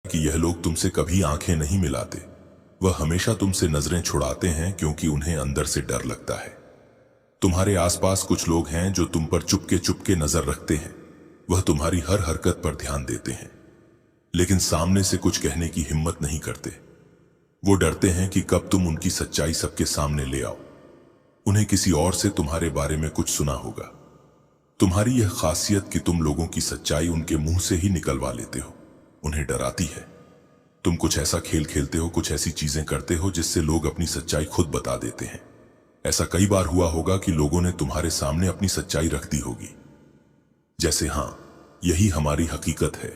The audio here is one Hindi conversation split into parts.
कि यह लोग तुमसे कभी आंखें नहीं मिलाते। वह हमेशा तुमसे नजरें छुड़ाते हैं क्योंकि उन्हें अंदर से डर लगता है। तुम्हारे आसपास कुछ लोग हैं जो तुम पर चुपके चुपके नजर रखते हैं। वह तुम्हारी हर हरकत पर ध्यान देते हैं, लेकिन सामने से कुछ कहने की हिम्मत नहीं करते। वो डरते हैं कि कब तुम उनकी सच्चाई सबके सामने ले आओ। उन्हें किसी और से तुम्हारे बारे में कुछ सुना होगा। तुम्हारी यह खासियत कि तुम लोगों की सच्चाई उनके मुंह से ही निकलवा लेते हो, उन्हें डराती है। तुम कुछ ऐसा खेल खेलते हो, कुछ ऐसी चीजें करते हो जिससे लोग अपनी सच्चाई खुद बता देते हैं। ऐसा कई बार हुआ होगा कि लोगों ने तुम्हारे सामने अपनी सच्चाई रख दी होगी, जैसे हां, यही हमारी हकीकत है।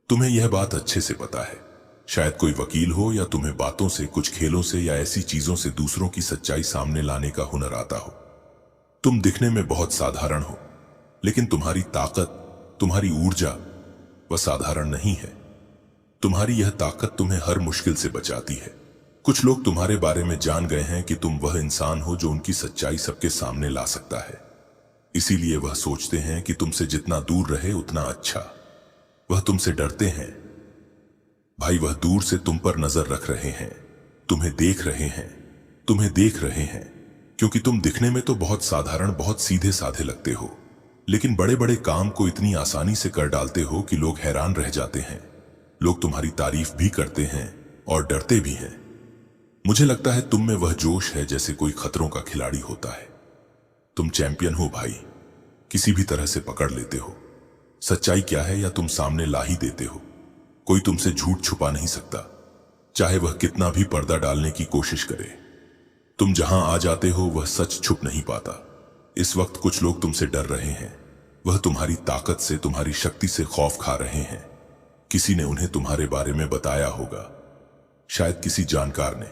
तुम्हें यह बात अच्छे से पता है। शायद कोई वकील हो या तुम्हें बातों से, कुछ खेलों से या ऐसी चीजों से दूसरों की सच्चाई सामने लाने का हुनर आता हो। तुम दिखने में बहुत साधारण हो, लेकिन तुम्हारी ताकत, तुम्हारी ऊर्जा, वह साधारण नहीं है। तुम्हारी यह ताकत तुम्हें हर मुश्किल से बचाती है। कुछ लोग तुम्हारे बारे में जान गए हैं कि तुम वह इंसान हो जो उनकी सच्चाई सबके सामने ला सकता है। इसीलिए वह सोचते हैं कि तुमसे जितना दूर रहे उतना अच्छा। वह तुमसे डरते हैं भाई। वह दूर से तुम पर नजर रख रहे हैं, तुम्हें देख रहे हैं, तुम्हें देख रहे हैं, क्योंकि तुम दिखने में तो बहुत साधारण, बहुत सीधे साधे लगते हो, लेकिन बड़े बड़े काम को इतनी आसानी से कर डालते हो कि लोग हैरान रह जाते हैं। लोग तुम्हारी तारीफ भी करते हैं और डरते भी हैं। मुझे लगता है तुम में वह जोश है जैसे कोई खतरों का खिलाड़ी होता है। तुम चैंपियन हो भाई, किसी भी तरह से पकड़ लेते हो। सच्चाई क्या है या तुम सामने ला ही देते हो। कोई तुमसे झूठ छुपा नहीं सकता, चाहे वह कितना भी पर्दा डालने की कोशिश करे। तुम जहां आ जाते हो वह सच छुप नहीं पाता। इस वक्त कुछ लोग तुमसे डर रहे हैं। वह तुम्हारी ताकत से, तुम्हारी शक्ति से खौफ खा रहे हैं। किसी ने उन्हें तुम्हारे बारे में बताया होगा, शायद किसी जानकार ने।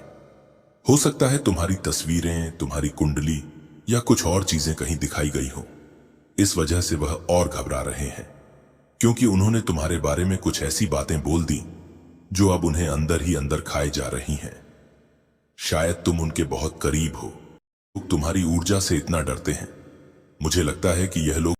हो सकता है तुम्हारी तस्वीरें, तुम्हारी कुंडली या कुछ और चीजें कहीं दिखाई गई हो। इस वजह से वह और घबरा रहे हैं, क्योंकि उन्होंने तुम्हारे बारे में कुछ ऐसी बातें बोल दी जो अब उन्हें अंदर ही अंदर खाए जा रही हैं। शायद तुम उनके बहुत करीब हो। लोग तुम्हारी ऊर्जा से इतना डरते हैं। मुझे लगता है कि यह लोग